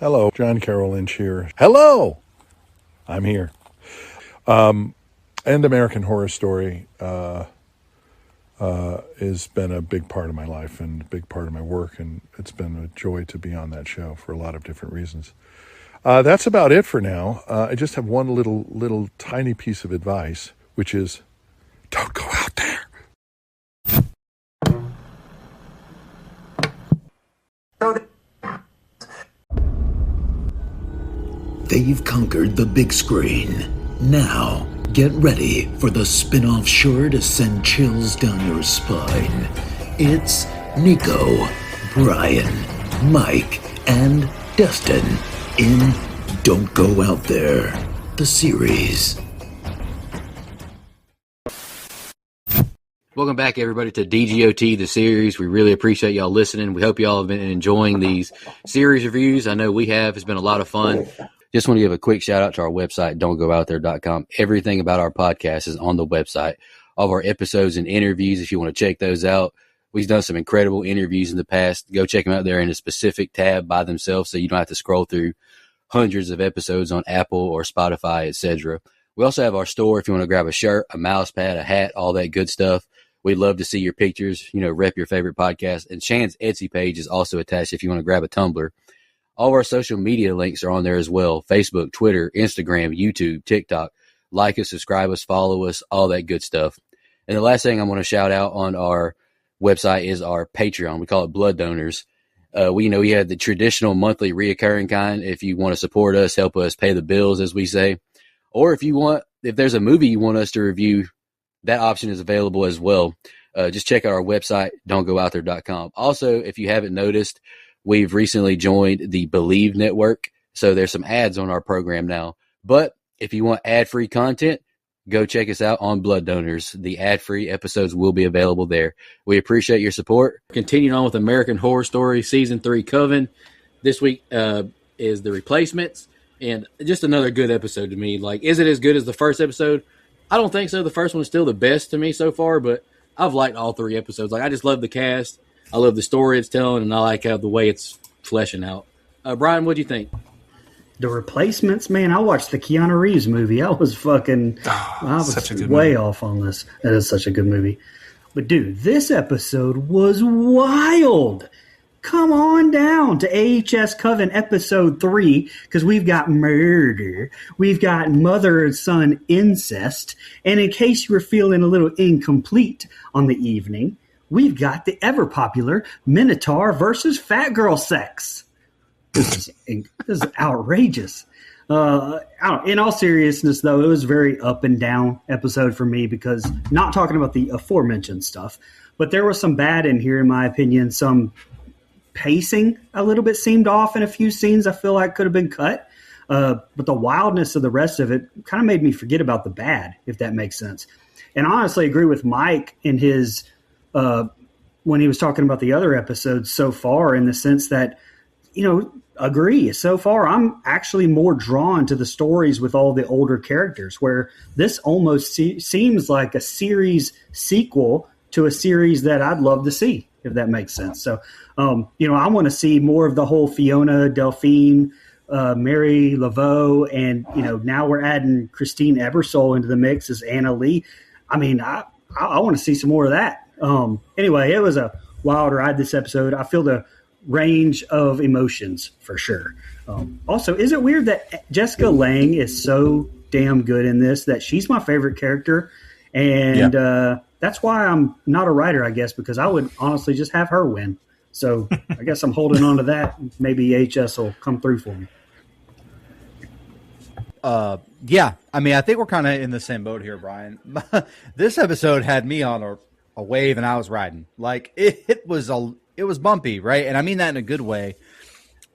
Hello, John Carroll Lynch here. Hello, I'm here. And American Horror Story has been a big part of my life and a big part of my work, and it's been a joy to be on that show for a lot of different reasons. That's about it for now. I just have one little tiny piece of advice, which is don't go out there. They've conquered the big screen. Now, get ready for the spin-off sure to send chills down your spine. It's Nico, Brian, Mike, and Dustin in Don't Go Out There, the series. Welcome back, everybody, to DGOT, the series. We really appreciate y'all listening. We hope y'all have been enjoying these series reviews. I know we have. It's been a lot of fun. Just want to give a quick shout out to our website, don'tgoouthere.com. Everything about our podcast is on the website. All of our episodes and interviews, if you want to check those out. We've done some incredible interviews in the past. Go check them out there in a specific tab by themselves so you don't have to scroll through hundreds of episodes on Apple or Spotify, etc. We also have our store if you want to grab a shirt, a mouse pad, a hat, all that good stuff. We'd love to see your pictures, rep your favorite podcast. And Shan's Etsy page is also attached if you want to grab a tumbler. All of our social media links are on there as well. Facebook, Twitter, Instagram, YouTube, TikTok. Like us, subscribe us, follow us, all that good stuff. And the last thing I want to shout out on our website is our Patreon. We call it Blood Donors. We have the traditional monthly reoccurring kind. If you want to support us, help us pay the bills, as we say. Or if there's a movie you want us to review, that option is available as well. Just check out our website, don'tgoouthere.com. Also, if you haven't noticed, we've recently joined the Believe Network, so there's some ads on our program now. But if you want ad-free content, go check us out on Blood Donors. The ad-free episodes will be available there. We appreciate your support. Continuing on with American Horror Story Season 3 Coven. This week is The Replacements, and just another good episode to me. Is it as good as the first episode? I don't think so. The first one is still the best to me so far, but I've liked all 3 episodes. I just love the cast. I love the story it's telling, and I like how the way it's fleshing out. Brian, what do you think? The Replacements, man, I watched the Keanu Reeves movie. I was way off on this. That is such a good movie. But, dude, this episode was wild. Come on down to AHS Coven episode 3, because we've got murder, we've got mother and son incest, and in case you were feeling a little incomplete on the evening, we've got the ever-popular Minotaur versus Fat Girl sex. This is outrageous. In all seriousness, though, it was a very up and down episode for me because not talking about the aforementioned stuff, but there was some bad in here, in my opinion. Some pacing a little bit seemed off in a few scenes I feel like could have been cut. But the wildness of the rest of it kind of made me forget about the bad, if that makes sense. And I honestly agree with Mike in his when he was talking about the other episodes so far, in the sense that, agree. So far, I'm actually more drawn to the stories with all the older characters, where this almost seems like a series sequel to a series that I'd love to see, if that makes sense. So, I want to see more of the whole Fiona, Delphine, Mary Laveau, and, now we're adding Christine Ebersole into the mix as Anna Lee. I mean, I want to see some more of that. Anyway, it was a wild ride this episode. I feel the range of emotions for sure. Also, is it weird that Jessica Lange is so damn good in this that she's my favorite character? And that's why I'm not a writer, I guess, because I would honestly just have her win. So I guess I'm holding on to that. Maybe HS will come through for me. Yeah, I mean, I think we're kind of in the same boat here, Brian. This episode had me on a wave, and I was riding. It was bumpy, right? And I mean that in a good way.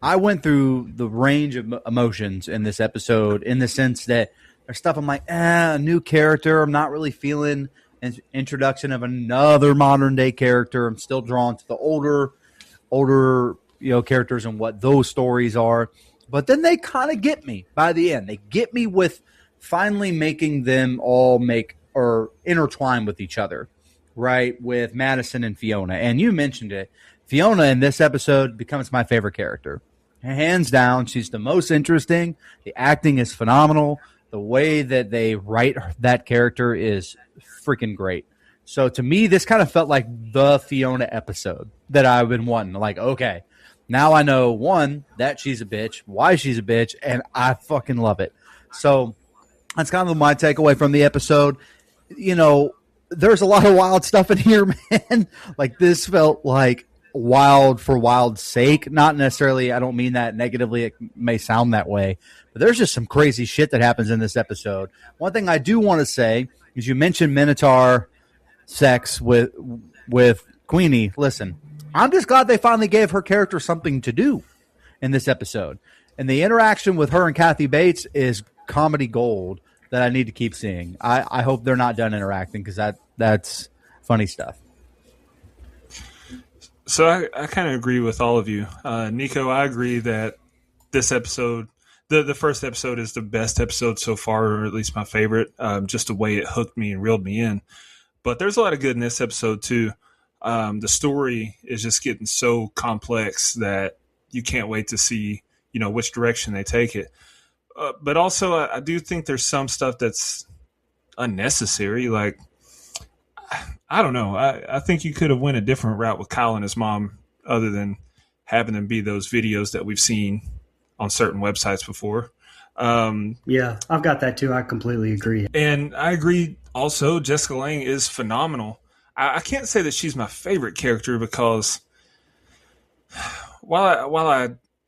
I went through the range of emotions in this episode, in the sense that there's stuff I'm like, a new character. I'm not really feeling an introduction of another modern day character. I'm still drawn to the older, characters and what those stories are. But then they kind of get me by the end. They get me with finally making them all intertwine with each other, right? With Madison and Fiona. And you mentioned it. Fiona in this episode becomes my favorite character. Hands down, she's the most interesting. The acting is phenomenal. The way that they write that character is freaking great. So to me, this kind of felt like the Fiona episode that I've been wanting. Like, okay, now I know, one, that she's a bitch, why she's a bitch, and I fucking love it. So that's kind of my takeaway from the episode. You know, there's a lot of wild stuff in here, man. Like, this felt like wild for wild's sake. Not necessarily, I don't mean that negatively. It may sound that way. But there's just some crazy shit that happens in this episode. One thing I do want to say is you mentioned Minotaur sex with Queenie. Listen, I'm just glad they finally gave her character something to do in this episode. And the interaction with her and Kathy Bates is comedy gold that I need to keep seeing. I hope they're not done interacting because that's funny stuff. So I kind of agree with all of you. Nico, I agree that this episode, the first episode is the best episode so far, or at least my favorite, just the way it hooked me and reeled me in. But there's a lot of good in this episode too. The story is just getting so complex that you can't wait to see, which direction they take it. But also, I do think there's some stuff that's unnecessary. Like, I don't know. I think you could have went a different route with Kyle and his mom, other than having them be those videos that we've seen on certain websites before. Yeah, I've got that too. I completely agree. And I agree also, Jessica Lange is phenomenal. I can't say that she's my favorite character because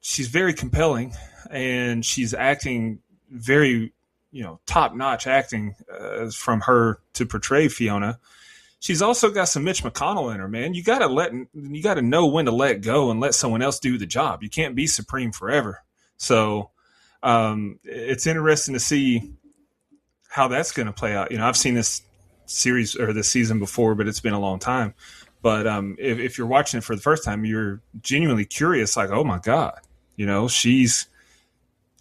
she's very compelling and she's acting very, top-notch acting from her to portray Fiona. She's also got some Mitch McConnell in her, man. You got to know when to let go and let someone else do the job. You can't be supreme forever. So it's interesting to see how that's going to play out. I've seen this series or this season before, but it's been a long time. But if you're watching it for the first time, you're genuinely curious, like, oh my God, she's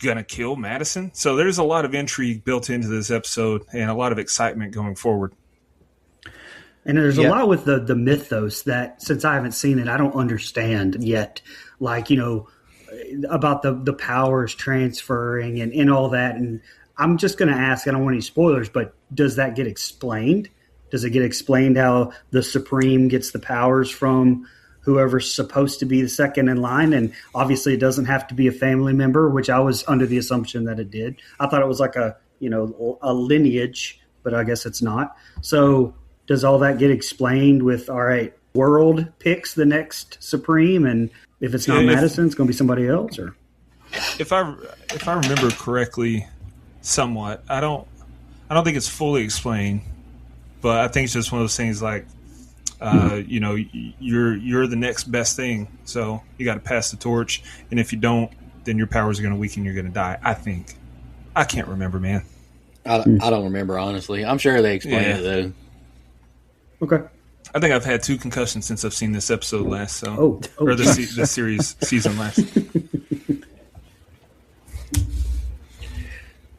going to kill Madison. So there's a lot of intrigue built into this episode and a lot of excitement going forward. And there's a lot with the mythos that, since I haven't seen it, I don't understand yet. Like, about the powers transferring and all that. And I'm just going to ask, I don't want any spoilers, but does that get explained? Does it get explained how the Supreme gets the powers from whoever's supposed to be the second in line? And obviously it doesn't have to be a family member, which I was under the assumption that it did. I thought it was like a lineage, but I guess it's not. So does all that get explained with, all right, world picks the next Supreme, and if it's not Madison, it's going to be somebody else? Or if I remember correctly, somewhat, I don't think it's fully explained, but I think it's just one of those things like, you're the next best thing, so you got to pass the torch, and if you don't, then your powers are going to weaken. You're going to die. I think. I can't remember, man. I don't remember, honestly. I'm sure they explained it though. Okay. I think I've had 2 concussions since I've seen this episode last. So, or the series season last.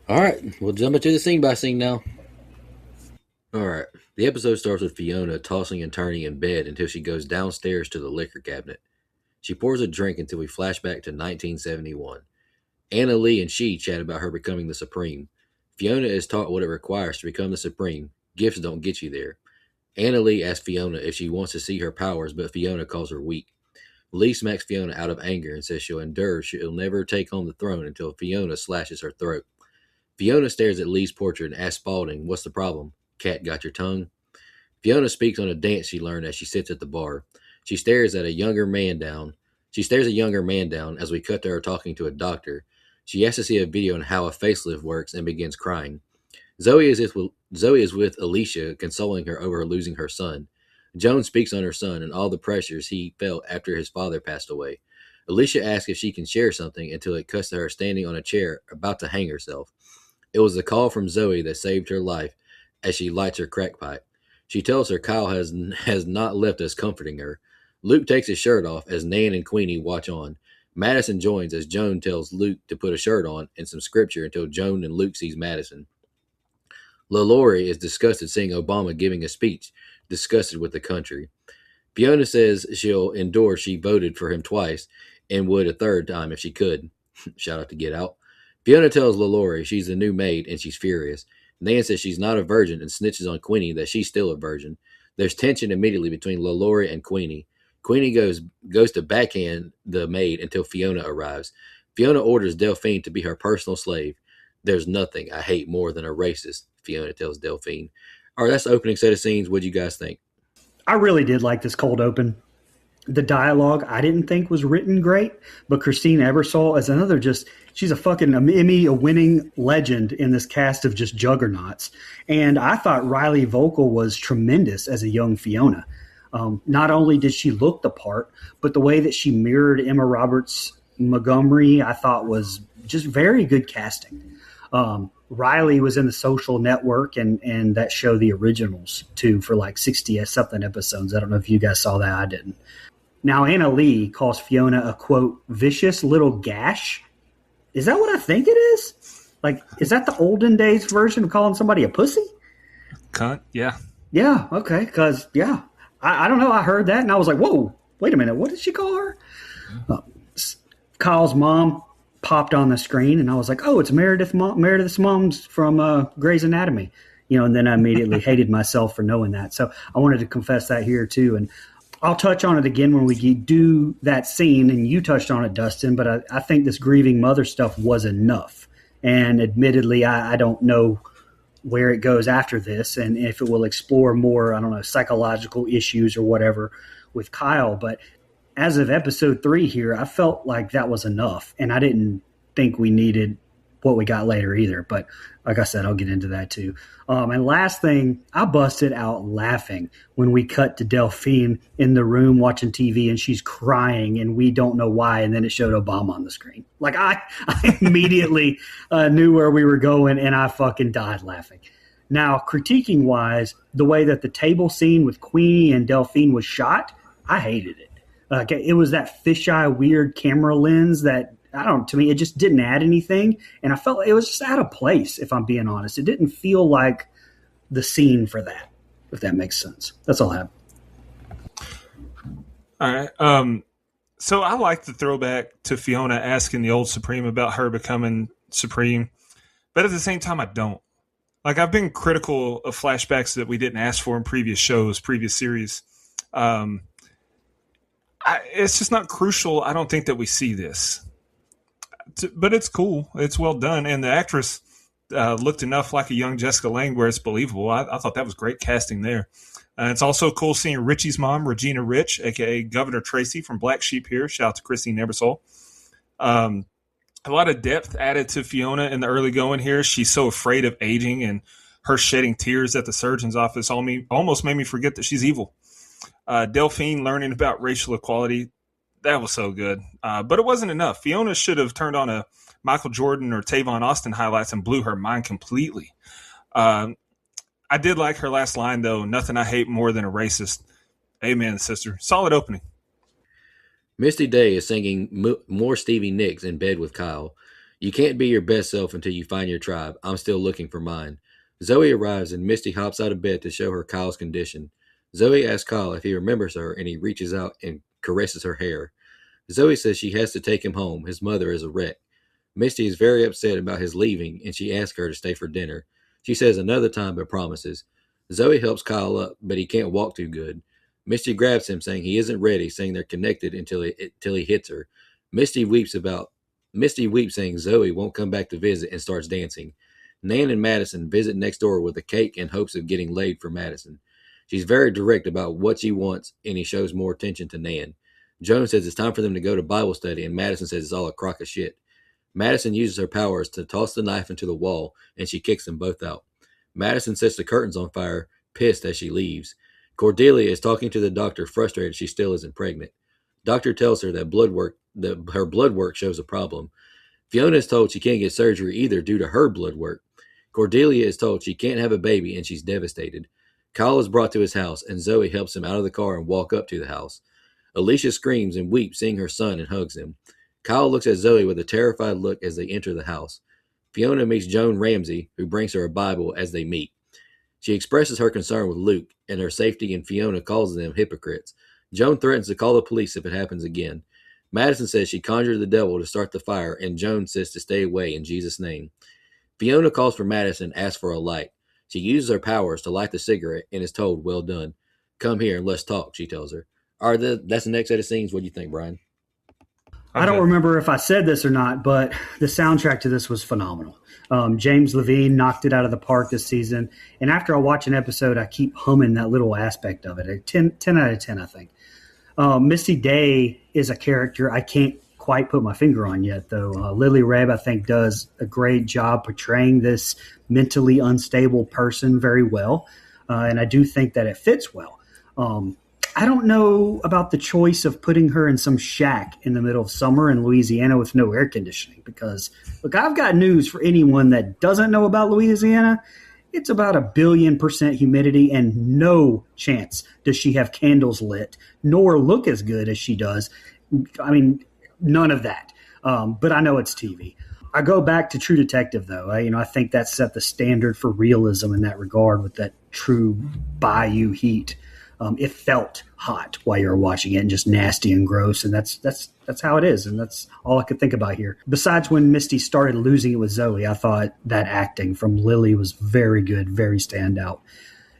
All right, we'll jump into the scene by scene now. All right, the episode starts with Fiona tossing and turning in bed until she goes downstairs to the liquor cabinet. She pours a drink until we flash back to 1971. Anna Lee and she chat about her becoming the Supreme. Fiona is taught what it requires to become the Supreme. Gifts don't get you there. Anna Lee asks Fiona if she wants to see her powers, but Fiona calls her weak. Lee smacks Fiona out of anger and says she'll never take on the throne until Fiona slashes her throat. Fiona stares at Lee's portrait and asks Spaulding, "What's the problem? Cat got your tongue?" Fiona speaks on a dance she learned as she sits at the bar. She stares a younger man down as we cut to her talking to a doctor. She asks to see a video on how a facelift works and begins crying. Zoe is with Alicia, consoling her over losing her son. Joan speaks on her son and all the pressures he felt after his father passed away. Alicia asks if she can share something until it cuts to her standing on a chair, about to hang herself. It was the call from Zoe that saved her life as she lights her crack pipe. She tells her Kyle has not left us, comforting her. Luke takes his shirt off as Nan and Queenie watch on. Madison joins as Joan tells Luke to put a shirt on and some scripture until Joan and Luke sees Madison. LaLaurie is disgusted seeing Obama giving a speech, disgusted with the country. Fiona says she'll endorse she voted for him twice and would a third time if she could. Shout out to Get Out. Fiona tells LaLaurie she's the new maid and she's furious. Nan says she's not a virgin and snitches on Queenie that she's still a virgin. There's tension immediately between LaLaurie and Queenie. Queenie goes to backhand the maid until Fiona arrives. Fiona orders Delphine to be her personal slave. There's nothing I hate more than a racist, Fiona tells Delphine. All right, that's the opening set of scenes. What do you guys think? I really did like this cold open. The dialogue I didn't think was written great, but Christine Ebersole is another she's a fucking Emmy-winning legend in this cast of just juggernauts. And I thought Riley Vocal was tremendous as a young Fiona. Not only did she look the part, but the way that she mirrored Emma Roberts Montgomery, I thought was just very good casting. Riley was in The Social Network and that show The Originals too for like 60-something episodes. I don't know if you guys saw that. I didn't. Now, Anna Lee calls Fiona a, quote, vicious little gash. Is that what I think it is? Like, is that the olden days version of calling somebody a pussy? Cunt, yeah. Yeah, okay, because, yeah. I don't know. I heard that, and I was like, whoa, wait a minute. What did she call her? Kyle's mom popped on the screen, and I was like, oh, it's Meredith's mom's from Grey's Anatomy. And then I immediately hated myself for knowing that. So I wanted to confess that here, too, and I'll touch on it again when we do that scene, and you touched on it, Dustin, but I think this grieving mother stuff was enough. And admittedly, I don't know where it goes after this and if it will explore more, I don't know, psychological issues or whatever with Kyle. But as of episode 3 here, I felt like that was enough, and I didn't think we needed what we got later either. But like I said, I'll get into that too. And last thing, I busted out laughing when we cut to Delphine in the room watching TV and she's crying and we don't know why. And then it showed Obama on the screen. Like I immediately knew where we were going and I fucking died laughing. Now, critiquing wise, the way that the table scene with Queenie and Delphine was shot, I hated it. It was that fisheye weird camera lens that, to me, it just didn't add anything. And I felt like it was just out of place, if I'm being honest. It didn't feel like the scene for that, if that makes sense. That's all I have. All right. So I like the throwback to Fiona asking the old Supreme about her becoming Supreme. But at the same time, I don't. Like, I've been critical of flashbacks that we didn't ask for in previous shows, previous series. It's just not crucial. I don't think that we see this. But it's cool. It's well done. And the actress looked enough like a young Jessica Lange where it's believable. I thought that was great casting there. It's also cool seeing Richie's mom, Regina Rich, a.k.a. Governor Tracy from Black Sheep here. Shout out to Christine Ebersole. A lot of depth added to Fiona in the early going here. She's so afraid of aging, and her shedding tears at the surgeon's office almost made me forget that she's evil. Delphine learning about racial equality, that was so good. But it wasn't enough. Fiona should have turned on a Michael Jordan or Tavon Austin highlights and blew her mind completely. I did like her last line, though. Nothing I hate more than a racist. Amen, sister. Solid opening. Misty Day is singing more Stevie Nicks in bed with Kyle. You can't be your best self until you find your tribe. I'm still looking for mine. Zoe arrives and Misty hops out of bed to show her Kyle's condition. Zoe asks Kyle if he remembers her, and he reaches out and caresses her hair. Zoe says she has to take him home. His mother is a wreck. Misty is very upset about his leaving, and she asks her to stay for dinner. She says another time but promises. Zoe helps Kyle up, but he can't walk too good. Misty grabs him, saying he isn't ready, saying they're connected until he hits her. Misty weeps, saying Zoe won't come back to visit, and starts dancing. Nan and Madison visit next door with a cake in hopes of getting laid for Madison. She's very direct about what she wants, and he shows more attention to Nan. Joan says it's time for them to go to Bible study, and Madison says it's all a crock of shit. Madison uses her powers to toss the knife into the wall, and she kicks them both out. Madison sets the curtains on fire, pissed as she leaves. Cordelia is talking to the doctor, frustrated she still isn't pregnant. Doctor tells her that her blood work shows a problem. Fiona is told she can't get surgery either due to her blood work. Cordelia is told she can't have a baby, and she's devastated. Kyle is brought to his house, and Zoe helps him out of the car and walk up to the house. Alicia screams and weeps, seeing her son, and hugs him. Kyle looks at Zoe with a terrified look as they enter the house. Fiona meets Joan Ramsey, who brings her a Bible as they meet. She expresses her concern with Luke and her safety, and Fiona calls them hypocrites. Joan threatens to call the police if it happens again. Madison says she conjured the devil to start the fire, and Jones says to stay away in Jesus' name. Fiona calls for Madison and asks for a light. She uses her powers to light the cigarette and is told, well done. Come here and let's talk, she tells her. All right, that's the next set of scenes. What do you think, Brian? I don't remember if I said this or not, but the soundtrack to this was phenomenal. James Levine knocked it out of the park this season. And after I watch an episode, I keep humming that little aspect of it. A 10 out of 10, I think. Misty Day is a character I can't quite put my finger on yet, though. Lily Reb, I think, does a great job portraying this mentally unstable person very well. And I do think that it fits well. I don't know about the choice of putting her in some shack in the middle of summer in Louisiana with no air conditioning because, look, I've got news for anyone that doesn't know about Louisiana. It's about 1,000,000,000% humidity and no chance does she have candles lit nor look as good as she does. I mean, none of that. But I know it's TV. I go back to True Detective, though. I think that set the standard for realism in that regard with that true bayou heat. It felt hot while you were watching it and just nasty and gross. And that's how it is. And that's all I could think about here. Besides when Misty started losing it with Zoe, I thought that acting from Lily was very good, very standout.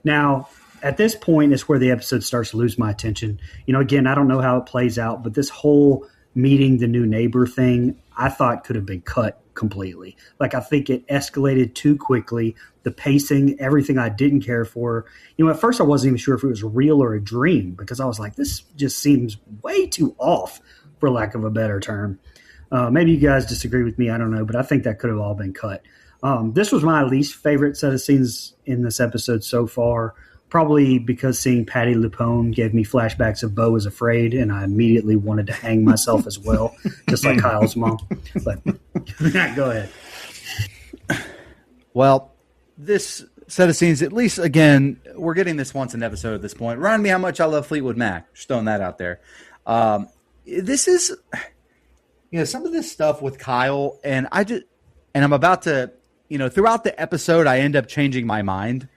Now, at this point is where the episode starts to lose my attention. Again, I don't know how it plays out, but this whole meeting the new neighbor thing, I thought could have been cut completely. Like, I think it escalated too quickly. The pacing, everything I didn't care for. At first I wasn't even sure if it was real or a dream because I was like, this just seems way too off, for lack of a better term. Maybe you guys disagree with me. I don't know, but I think that could have all been cut. This was my least favorite set of scenes in this episode so far, probably because seeing Patty Lupone gave me flashbacks of Beau is Afraid, and I immediately wanted to hang myself as well, just like Kyle's mom. But go ahead. Well, this set of scenes, at least, again, we're getting this once an episode at this point. Remind me how much I love Fleetwood Mac. Just throwing that out there. This is, some of this stuff with Kyle, and I'm about to, throughout the episode, I end up changing my mind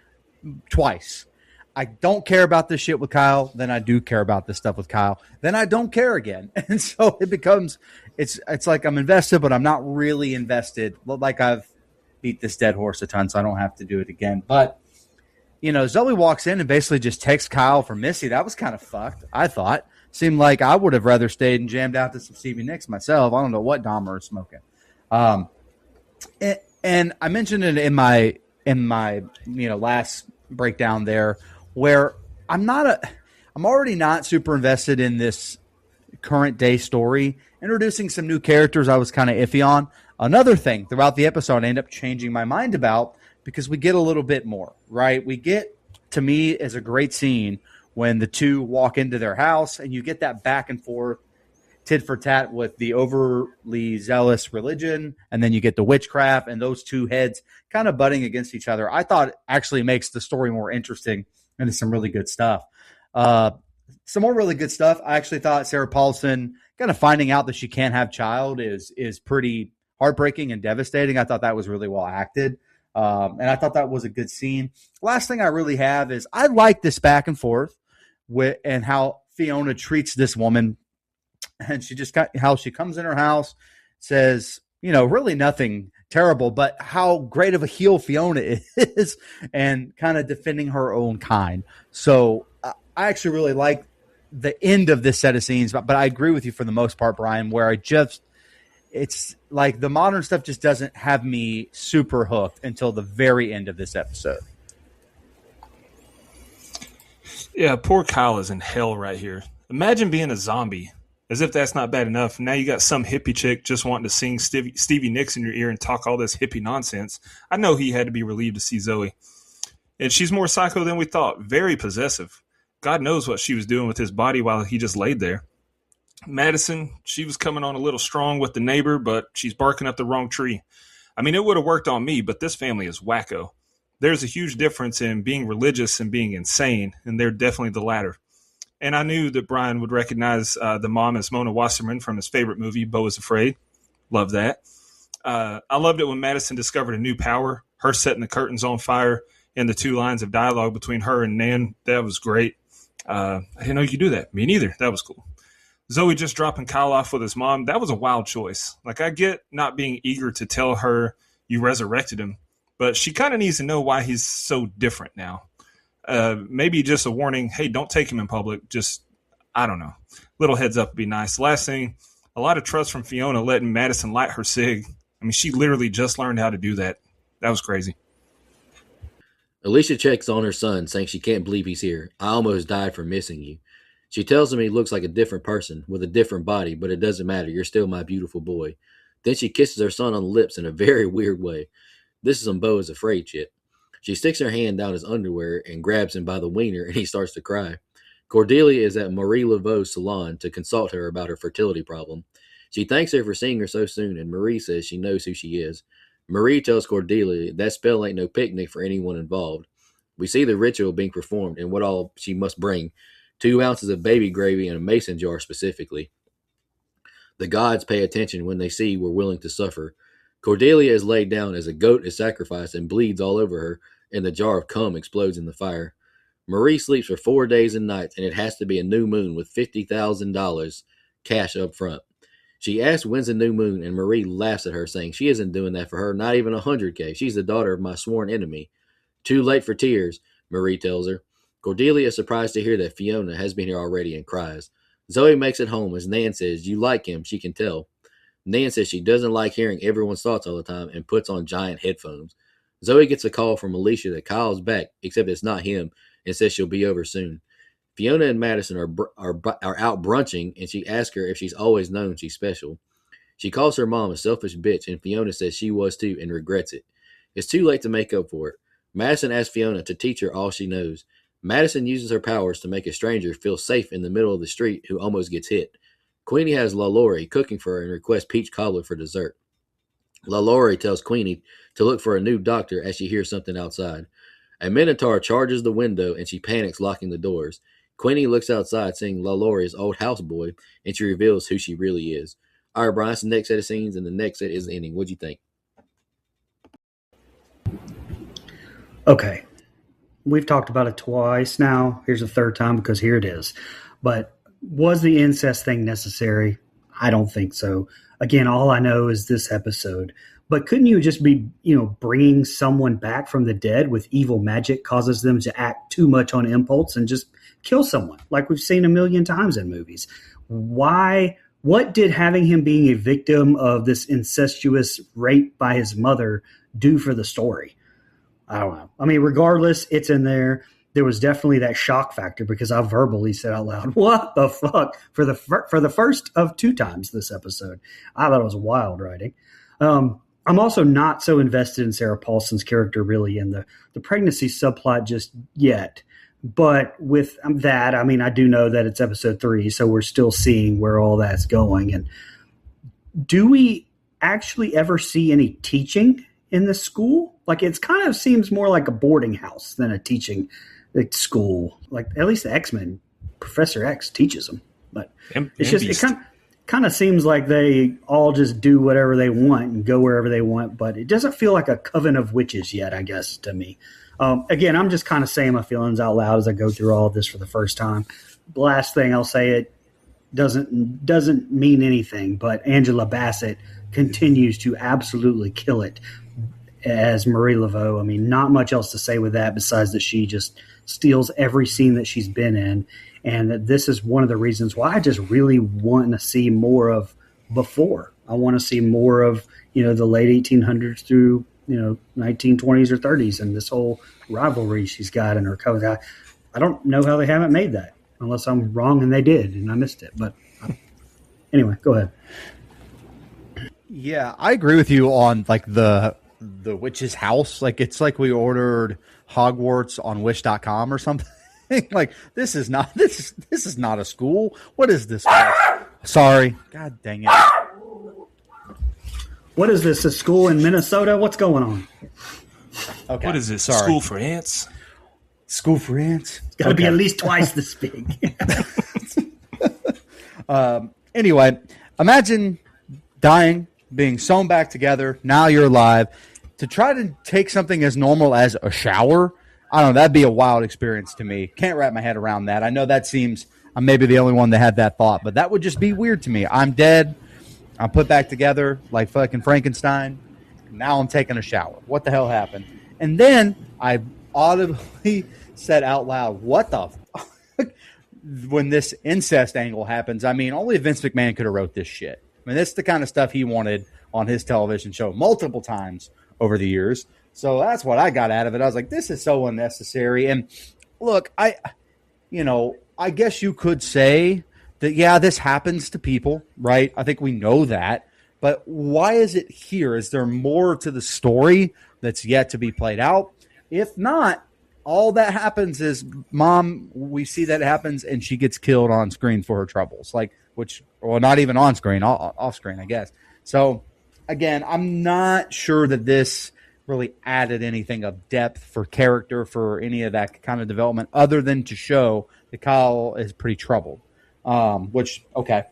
twice. I don't care about this shit with Kyle, then I do care about this stuff with Kyle, then I don't care again. And so it becomes, it's like I'm invested, but I'm not really invested. Like I've beat this dead horse a ton, so I don't have to do it again. But, Zoe walks in and basically just takes Kyle from Missy. That was kind of fucked, I thought. Seemed like I would have rather stayed and jammed out to some Stevie Nicks myself. I don't know what Dahmer is smoking. And I mentioned it in my last breakdown there, where I'm already not super invested in this current day story. Introducing some new characters I was kind of iffy on. Another thing throughout the episode I end up changing my mind about because we get a little bit more, right? We get, to me, is a great scene when the two walk into their house and you get that back and forth tit for tat with the overly zealous religion, and then you get the witchcraft and those two heads kind of butting against each other. I thought it actually makes the story more interesting and it's some really good stuff. Some more really good stuff. I actually thought Sarah Paulson kind of finding out that she can't have child is pretty heartbreaking and devastating. I thought that was really well acted. And I thought that was a good scene. Last thing I really have is I like this back and forth and how Fiona treats this woman. And how she comes in her house, says, really nothing terrible, but how great of a heel Fiona is and kind of defending her own kind. So I actually really like the end of this set of scenes, but I agree with you for the most part, Brian, where it's like the modern stuff just doesn't have me super hooked until the very end of this episode. Yeah, poor Kyle is in hell right here. Imagine being a zombie. As if that's not bad enough. Now you got some hippie chick just wanting to sing Stevie Nicks in your ear and talk all this hippie nonsense. I know he had to be relieved to see Zoe. And she's more psycho than we thought. Very possessive. God knows what she was doing with his body while he just laid there. Madison, she was coming on a little strong with the neighbor, but she's barking up the wrong tree. I mean, it would have worked on me, but this family is wacko. There's a huge difference in being religious and being insane, and they're definitely the latter. And I knew that Brian would recognize the mom as Mona Wasserman from his favorite movie, Beau is Afraid. Love that. I loved it when Madison discovered a new power, her setting the curtains on fire, and the two lines of dialogue between her and Nan. That was great. I didn't know you could do that. Me neither. That was cool. Zoe just dropping Kyle off with his mom, that was a wild choice. Like, I get not being eager to tell her you resurrected him, but she kind of needs to know why he's so different now. Maybe just a warning, hey, don't take him in public. Just, I don't know. Little heads up would be nice. Last thing, a lot of trust from Fiona letting Madison light her cig. I mean, she literally just learned how to do that. That was crazy. Alicia checks on her son, saying she can't believe he's here. I almost died for missing you. She tells him he looks like a different person with a different body, but it doesn't matter. You're still my beautiful boy. Then she kisses her son on the lips in a very weird way. This is some Bo is afraid shit. She sticks her hand down his underwear and grabs him by the wiener, and he starts to cry. Cordelia is at Marie Laveau's salon to consult her about her fertility problem. She thanks her for seeing her so soon, and Marie says she knows who she is. Marie tells Cordelia that spell ain't no picnic for anyone involved. We see the ritual being performed and what all she must bring. 2 ounces of baby gravy in a mason jar specifically. The gods pay attention when they see we're willing to suffer. Cordelia is laid down as a goat is sacrificed and bleeds all over her, and the jar of cum explodes in the fire. Marie sleeps for 4 days and nights, and it has to be a new moon with $50,000 cash up front. She asks when's the new moon, and Marie laughs at her, saying she isn't doing that for her, not even $100K. She's the daughter of my sworn enemy. Too late for tears, Marie tells her. Cordelia is surprised to hear that Fiona has been here already and cries. Zoe makes it home as Nan says, you like him, she can tell. Nan says she doesn't like hearing everyone's thoughts all the time and puts on giant headphones. Zoe gets a call from Alicia that Kyle's back, except it's not him, and says she'll be over soon. Fiona and Madison are out brunching, and she asks her if she's always known she's special. She calls her mom a selfish bitch, and Fiona says she was too and regrets it. It's too late to make up for it. Madison asks Fiona to teach her all she knows. Madison uses her powers to make a stranger feel safe in the middle of the street who almost gets hit. Queenie has LaLaurie cooking for her and requests peach cobbler for dessert. LaLaurie tells Queenie to look for a new doctor as she hears something outside. A Minotaur charges the window and she panics, locking the doors. Queenie looks outside, seeing LaLaurie's old houseboy, and she reveals who she really is. All right, Brian, that's the next set of scenes, and the next set is the ending. What'd you think? Okay. We've talked about it twice now. Here's a third time because here it is. But was the incest thing necessary? I don't think so. Again, all I know is this episode. But couldn't you just be, bringing someone back from the dead with evil magic causes them to act too much on impulse and just kill someone like we've seen a million times in movies? Why? What did having him being a victim of this incestuous rape by his mother do for the story? I don't know. I mean, regardless, it's in there. There was definitely that shock factor because I verbally said out loud, what the fuck? For the first of 2 times this episode. I thought it was wild writing. I'm also not so invested in Sarah Paulson's character really in the pregnancy subplot just yet. But with that, I mean, I do know that it's episode 3, so we're still seeing where all that's going. And do we actually ever see any teaching in the school? Like, it's kind of seems more like a boarding house than a teaching school. Like, at least the X-Men, Professor X teaches them. But it's just, it kind of seems like they all just do whatever they want and go wherever they want. But it doesn't feel like a coven of witches yet, I guess, to me. Again, I'm just kind of saying my feelings out loud as I go through all of this for the first time. The last thing I'll say, it doesn't mean anything, but Angela Bassett continues to absolutely kill it as Marie Laveau. I mean, not much else to say with that besides that she just steals every scene that she's been in. And that this is one of the reasons why I just really want to see more of Before. I want to see more of, the late 1800s through, 1920s or 30s and this whole rivalry she's got in her Coven. I don't know how they haven't made that unless I'm wrong and they did and I missed it. But anyway, go ahead. Yeah, I agree with you on like the witch's house. Like, it's like we ordered Hogwarts on wish.com or something. Like, this is not a school. What is this? Sorry. God dang it. What is this? A school in Minnesota? What's going on? Okay. What is this? Sorry. School for ants? School for ants? It's got to be at least twice this big. Anyway, imagine dying, being sewn back together. Now you're alive. To try to take something as normal as a shower, I don't know, that'd be a wild experience to me. Can't wrap my head around that. I know that seems I'm maybe the only one that had that thought, but that would just be weird to me. I'm dead. I'm put back together like fucking Frankenstein. Now I'm taking a shower. What the hell happened? And then I audibly said out loud, what the fuck? When this incest angle happens, I mean, only Vince McMahon could have wrote this shit. I mean, this is the kind of stuff he wanted on his television show multiple times over the years. So that's what I got out of it. I was like, this is so unnecessary. And look, I guess you could say that, yeah, this happens to people, right? I think we know that. But why is it here? Is there more to the story that's yet to be played out? If not, all that happens is mom, we see that happens, and she gets killed on screen for her troubles. Not even on screen, off screen, I guess. So, again, I'm not sure that this really added anything of depth for character for any of that kind of development other than to show that Kyle is pretty troubled. Okay.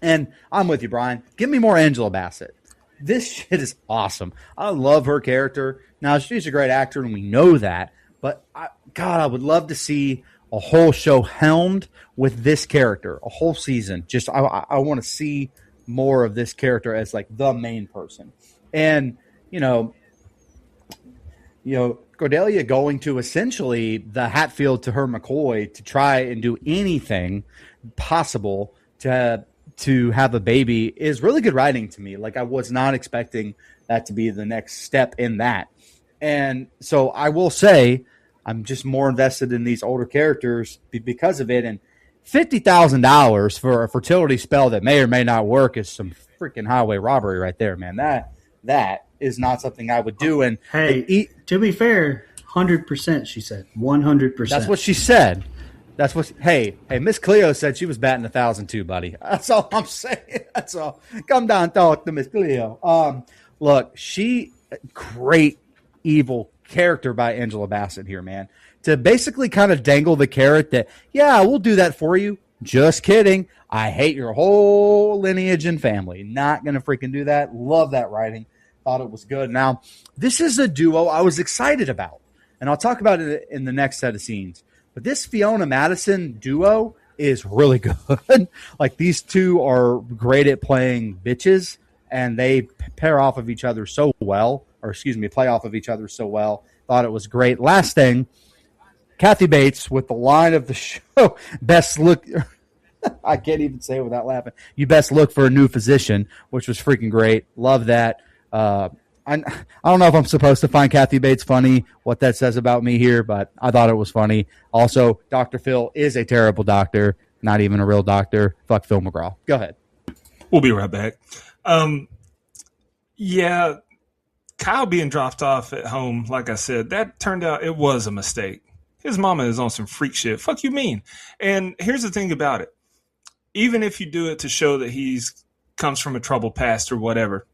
And I'm with you, Brian. Give me more Angela Bassett. This shit is awesome. I love her character. Now, she's a great actor, and we know that. But, I would love to see a whole show helmed with this character, a whole season. Just I want to see more of this character as, like, the main person. And, Cordelia going to essentially the Hatfield to her McCoy to try and do anything possible to have a baby is really good writing to me. Like, I was not expecting that to be the next step in that. And so I will say I'm just more invested in these older characters because of it. And $50,000 for a fertility spell that may or may not work is some freaking highway robbery right there, man. That is not something I would do. And hey, to be fair, 100%, she said. 100%. That's what she said. Hey, Miss Cleo said she was batting 1,000 too, buddy. That's all I'm saying. That's all. Come down and talk to Miss Cleo. Look, great evil character by Angela Bassett here, man. To basically kind of dangle the carrot that, yeah, we'll do that for you. Just kidding. I hate your whole lineage and family. Not going to freaking do that. Love that writing. Thought it was good. Now, this is a duo I was excited about, and I'll talk about it in the next set of scenes. But this Fiona Madison duo is really good. Like, these two are great at playing bitches, and they play off of each other so well. Thought it was great. Last thing, Kathy Bates with the line of the show, best look. I can't even say it without laughing. You best look for a new physician, which was freaking great. Love that. I don't know if I'm supposed to find Kathy Bates funny, what that says about me here, but I thought it was funny. Also, Dr. Phil is a terrible doctor, not even a real doctor. Fuck Phil McGraw. Go ahead. We'll be right back. Yeah, Kyle being dropped off at home, like I said, that turned out it was a mistake. His mama is on some freak shit. Fuck you mean? And here's the thing about it. Even if you do it to show that he's comes from a troubled past or whatever,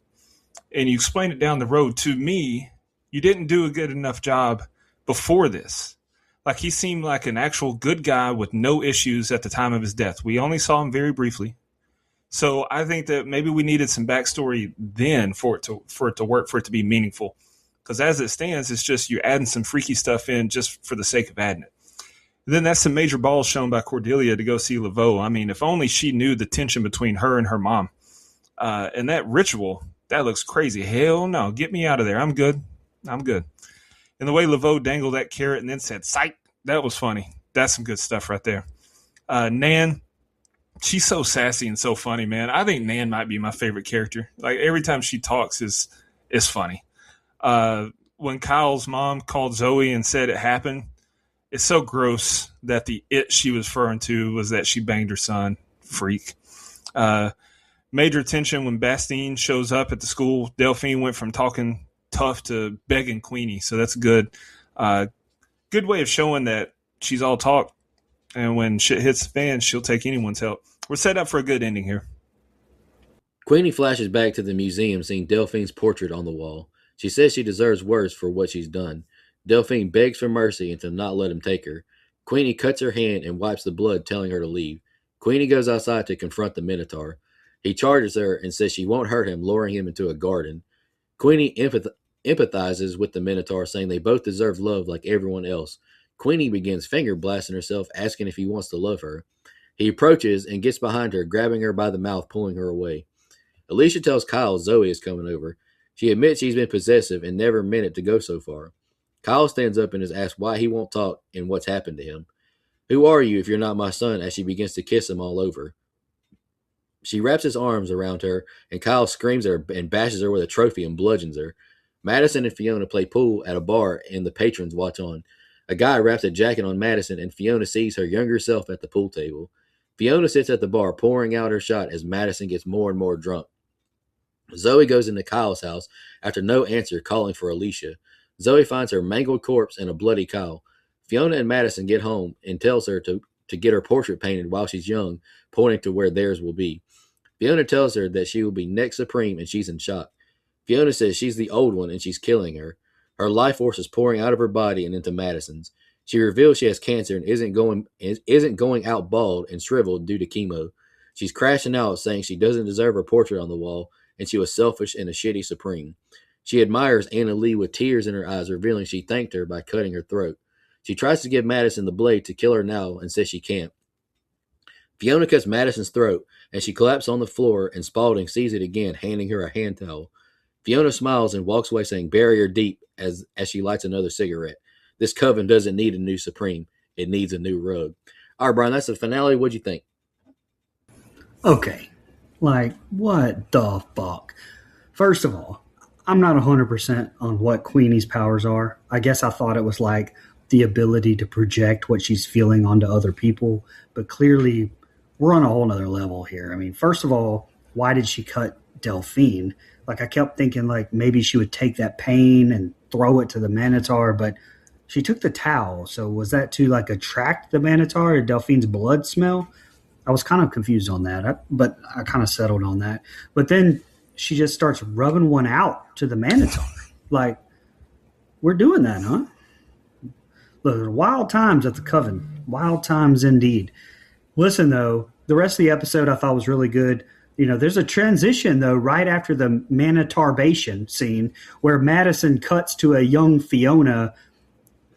and you explain it down the road, to me, you didn't do a good enough job before this. Like, he seemed like an actual good guy with no issues at the time of his death. We only saw him very briefly. So I think that maybe we needed some backstory then for it to work, for it to be meaningful. Because as it stands, it's just you're adding some freaky stuff in just for the sake of adding it. And then that's some major balls shown by Cordelia to go see Laveau. I mean, if only she knew the tension between her and her mom. And that ritual, that looks crazy. Hell no, get me out of there. I'm good. And the way Laveau dangled that carrot and then said, "Psych," that was funny. That's some good stuff right there. Nan, she's so sassy and so funny, man. I think Nan might be my favorite character. Like, every time she talks is funny. When Kyle's mom called Zoe and said it happened, it's so gross that the it she was referring to was that she banged her son. Freak. Major tension when Bastine shows up at the school. Delphine went from talking tough to begging Queenie, so that's good. Good way of showing that she's all talk, and when shit hits the fan, she'll take anyone's help. We're set up for a good ending here. Queenie flashes back to the museum, seeing Delphine's portrait on the wall. She says she deserves worse for what she's done. Delphine begs for mercy and to not let him take her. Queenie cuts her hand and wipes the blood, telling her to leave. Queenie goes outside to confront the Minotaur. He charges her and says she won't hurt him, luring him into a garden. Queenie empathizes with the Minotaur, saying they both deserve love like everyone else. Queenie begins finger blasting herself, asking if he wants to love her. He approaches and gets behind her, grabbing her by the mouth, pulling her away. Alicia tells Kyle Zoe is coming over. She admits she's been possessive and never meant it to go so far. Kyle stands up and is asked why he won't talk and what's happened to him. Who are you if you're not my son? As she begins to kiss him all over. She wraps his arms around her, and Kyle screams at her and bashes her with a trophy and bludgeons her. Madison and Fiona play pool at a bar, and the patrons watch on. A guy wraps a jacket on Madison, and Fiona sees her younger self at the pool table. Fiona sits at the bar, pouring out her shot as Madison gets more and more drunk. Zoe goes into Kyle's house after no answer, calling for Alicia. Zoe finds her mangled corpse and a bloody Kyle. Fiona and Madison get home and tells her to get her portrait painted while she's young, pointing to where theirs will be. Fiona tells her that she will be next Supreme, and she's in shock. Fiona says she's the old one and she's killing her. Her life force is pouring out of her body and into Madison's. She reveals she has cancer and isn't going out bald and shriveled due to chemo. She's crashing out, saying she doesn't deserve her portrait on the wall, and she was selfish and a shitty Supreme. She admires Anna Lee with tears in her eyes, revealing she thanked her by cutting her throat. She tries to give Madison the blade to kill her now and says she can't. Fiona cuts Madison's throat, and she collapses on the floor, and Spaulding sees it again, handing her a hand towel. Fiona smiles and walks away, saying, "Bury her deep," as she lights another cigarette. This Coven doesn't need a new Supreme. It needs a new rug. All right, Brian, that's the finale. What'd you think? Okay. Like, what the fuck? First of all, I'm not 100% on what Queenie's powers are. I guess I thought it was like the ability to project what she's feeling onto other people, but clearly we're on a whole nother level here. I mean, first of all, why did she cut Delphine? Like, I kept thinking like maybe she would take that pain and throw it to the Minotaur, but she took the towel. So was that to like attract the Minotaur or Delphine's blood smell? I was kind of confused on that, but I kind of settled on that. But then she just starts rubbing one out to the Minotaur. Like, we're doing that, huh? Look, wild times at the Coven. Wild times indeed. Listen, though, the rest of the episode I thought was really good. You know, there's a transition, though, right after the Manitarbation scene where Madison cuts to a young Fiona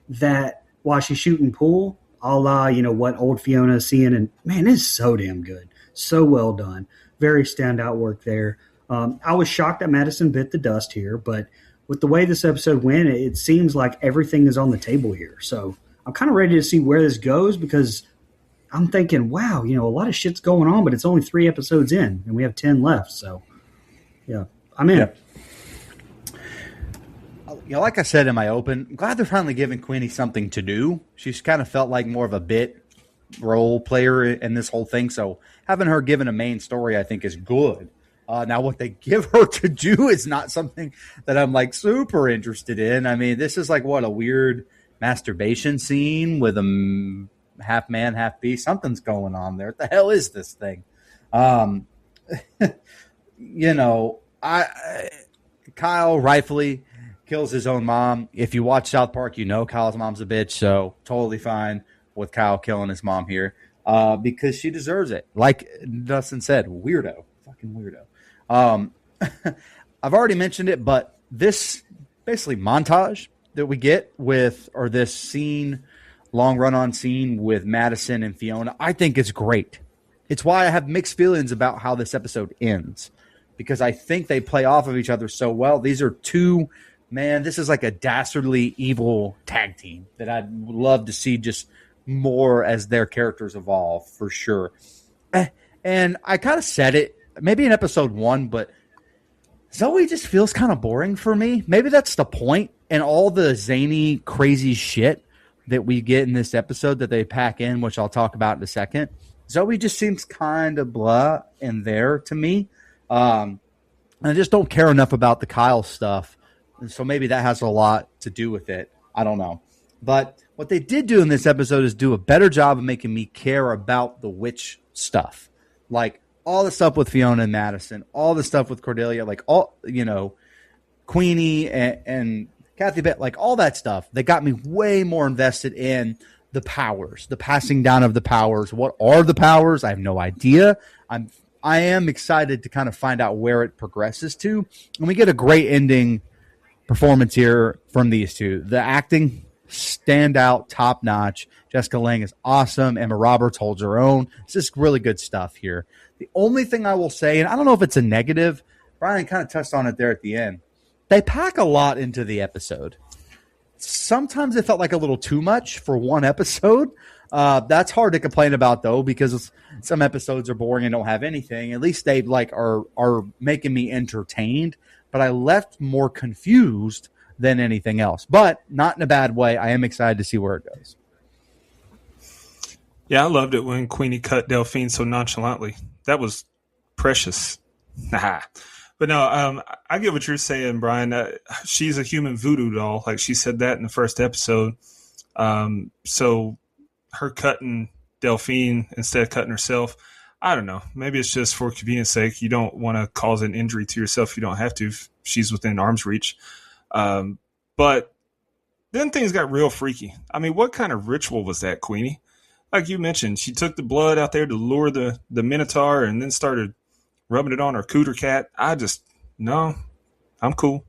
that while she's shooting pool, a la, you know, what old Fiona is seeing. And, man, it's so damn good. So well done. Very standout work there. I was shocked that Madison bit the dust here, but with the way this episode went, it seems like everything is on the table here. So I'm kind of ready to see where this goes because I'm thinking, wow, you know, a lot of shit's going on, but it's only 3 episodes in and we have 10 left. So, yeah, I'm in. Yeah. You know, like I said in my open, I'm glad they're finally giving Queenie something to do. She's kind of felt like more of a bit role player in this whole thing. So having her given a main story, I think, is good. Now, what they give her to do is not something that I'm like super interested in. I mean, this is like what, a weird masturbation scene with a half man, half beast. Something's going on there. What the hell is this thing? You know, Kyle rightfully kills his own mom. If you watch South Park, you know Kyle's mom's a bitch, so totally fine with Kyle killing his mom here because she deserves it. Like Dustin said, weirdo. Fucking weirdo. I've already mentioned it, but this basically montage that we get with, or this scene, long run-on scene with Madison and Fiona, I think is great. It's why I have mixed feelings about how this episode ends, because I think they play off of each other so well. These are two, man, this is like a dastardly evil tag team that I'd love to see just more as their characters evolve, for sure. And I kind of said it, maybe in episode 1, but Zoe just feels kind of boring for me. Maybe that's the point. And all the zany, crazy shit that we get in this episode that they pack in, which I'll talk about in a second, Zoe just seems kind of blah in there to me. I just don't care enough about the Kyle stuff. And so maybe that has a lot to do with it. I don't know. But what they did do in this episode is do a better job of making me care about the witch stuff. Like, all the stuff with Fiona and Madison, all the stuff with Cordelia, like all, you know, Queenie and Kathy Bett, like all that stuff, they got me way more invested in the powers, the passing down of the powers. What are the powers? I have no idea. I am excited to kind of find out where it progresses to. And we get a great ending performance here from these two. The acting, stand out, top notch. Jessica Lange is awesome. Emma Roberts holds her own. It's just really good stuff here. The only thing I will say, and I don't know if it's a negative, Brian kind of touched on it there at the end. They pack a lot into the episode. Sometimes it felt like a little too much for one episode. That's hard to complain about, though, because some episodes are boring and don't have anything. At least they are making me entertained. But I left more confused than anything else. But not in a bad way. I am excited to see where it goes. Yeah, I loved it when Queenie cut Delphine so nonchalantly. That was precious. But no, I get what you're saying, Brian. She's a human voodoo doll. Like she said that in the first episode. So her cutting Delphine instead of cutting herself, I don't know. Maybe it's just for convenience sake. You don't want to cause an injury to yourself. You don't have to if she's within arm's reach. But then things got real freaky. I mean, what kind of ritual was that, Queenie? Like you mentioned, she took the blood out there to lure the Minotaur and then started rubbing it on her cooter cat. No, I'm cool.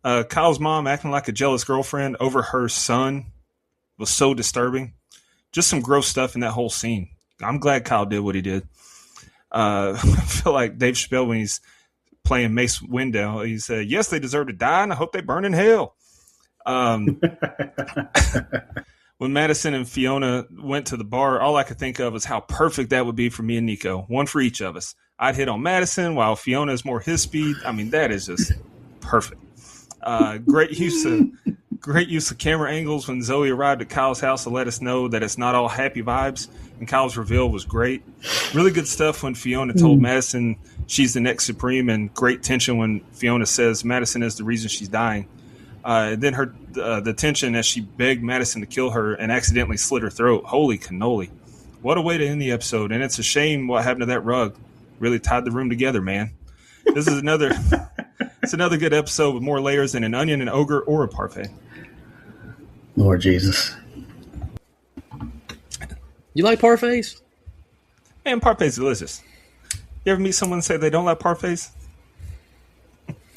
Kyle's mom acting like a jealous girlfriend over her son was so disturbing. Just some gross stuff in that whole scene. I'm glad Kyle did what he did. I feel like Dave Chappelle when he's playing Mace Windu. He said, yes, they deserve to die, and I hope they burn in hell. When Madison and Fiona went to the bar, all I could think of is how perfect that would be for me and Nico. One for each of us. I'd hit on Madison while Fiona is more his speed. I mean, that is just perfect. Great use of camera angles when Zoe arrived at Kyle's house to let us know that it's not all happy vibes. And Kyle's reveal was great. Really good stuff when Fiona told Madison she's the next Supreme, and great tension when Fiona says Madison is the reason she's dying. Then the tension as she begged Madison to kill her and accidentally slit her throat. Holy cannoli. What a way to end the episode. And it's a shame what happened to that rug. Really tied the room together, man. This is another good episode with more layers than an onion, an ogre, or a parfait. Lord Jesus. You like parfaits? Man, parfait's delicious. You ever meet someone and say they don't like parfaits?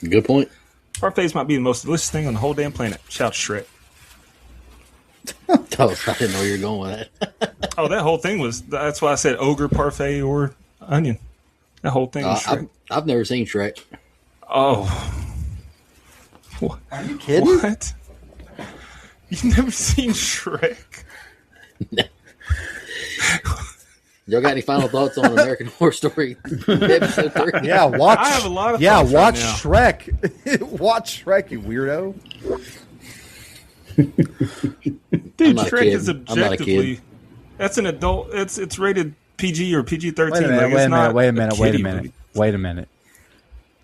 Good point. Parfaits might be the most delicious thing on the whole damn planet. Shout Shrek. Oh, I didn't know you were going with that. Oh, that whole thing was, that's why I said ogre, parfait, or onion. That whole thing was Shrek. I've never seen Shrek. Oh. Are you kidding? What? You've never seen Shrek? No. Y'all got any final thoughts on American Horror Story episode 3? Yeah, watch. I have a lot of yeah, thoughts watch right Shrek. Watch Shrek, you weirdo. Dude, Shrek is objectively. That's an adult. It's rated PG or PG-13. Wait a minute.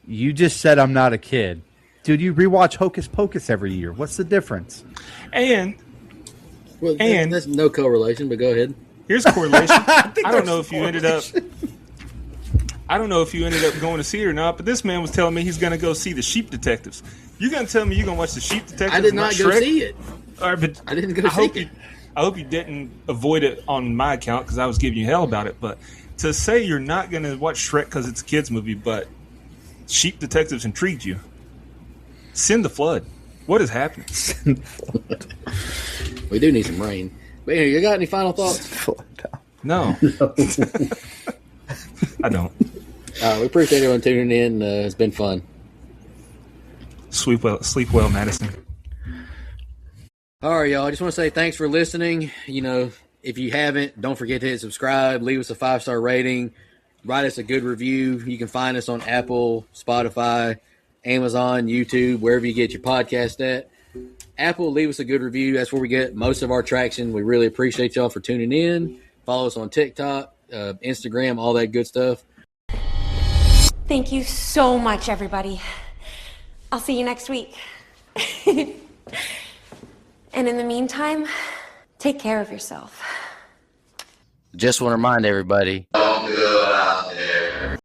You just said I'm not a kid. Dude, you rewatch Hocus Pocus every year. What's the difference? And there's no correlation, but go ahead. Here's a correlation. I don't know if you ended up going to see it or not, but this man was telling me he's going to go see the Sheep Detectives. You're going to tell me you're going to watch the Sheep Detectives? I did not go see it. All right, but I didn't go see it. I hope you didn't avoid it on my account because I was giving you hell about it. But to say you're not going to watch Shrek because it's a kid's movie, but Sheep Detectives intrigued you, send the flood. What is happening? We do need some rain. But anyway, you got any final thoughts? No. I don't. We appreciate everyone tuning in. It's been fun. Sleep well, Madison. All right, y'all. I just want to say thanks for listening. You know, if you haven't, don't forget to hit subscribe. Leave us a 5-star rating. Write us a good review. You can find us on Apple, Spotify, Amazon, YouTube, wherever you get your podcast at. Apple, leave us a good review. That's where we get most of our traction. We really appreciate y'all for tuning in. Follow us on TikTok, Instagram, all that good stuff. Thank you so much, everybody. I'll see you next week. And in the meantime, take care of yourself. Just want to remind everybody,